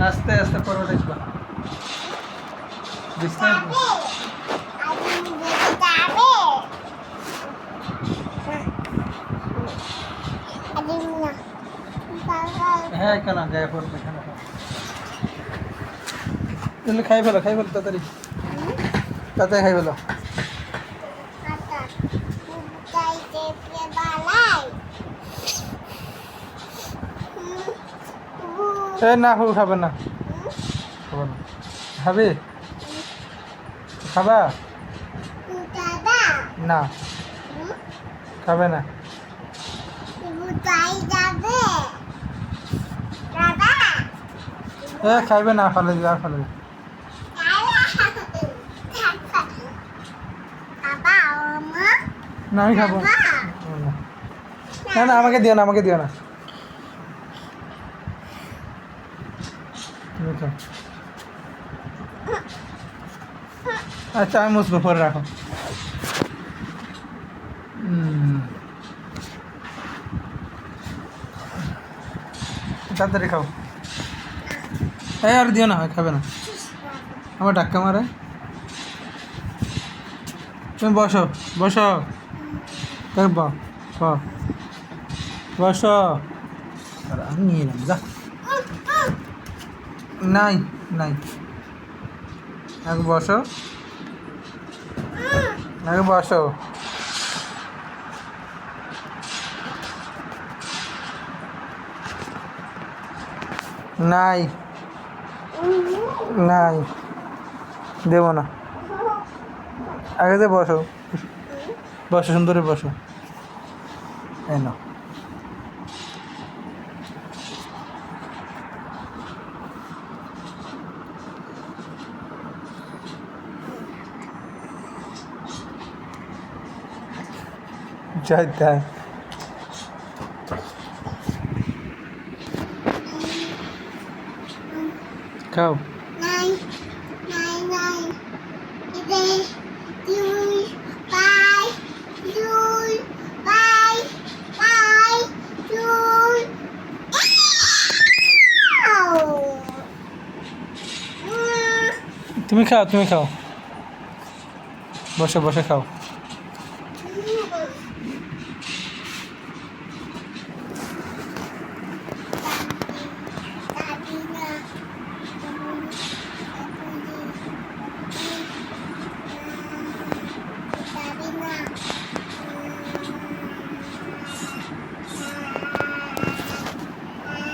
আস্তে আস্তে পরে দেখবা বিছনা হ্যাঁ কেন গায়ে পড়বে কেন তুমি খাই ফেলো তাড়াতাড়ি তাড়াতাড়ি খাই ফেলো না খাবে না খাবে খাবা না খাবে না খাইবে না ফেলে দিবে আর ফেলে দিবে না আমি খাবো না আমাকে দিও না তুমি খাও। আচ্ছা আমি মুছবো পরে রাখো তাড়াতাড়ি খাও আর দিও না খাবে না আমার ডাক্কা মারে তুমি বসো বসো আমি নিয়ে এলাম যা নাই আগে বসো নাই দেব না আগে যে বসো সুন্দরে বসো এই না যাই তাই খাও তুমি খাও বসে খাও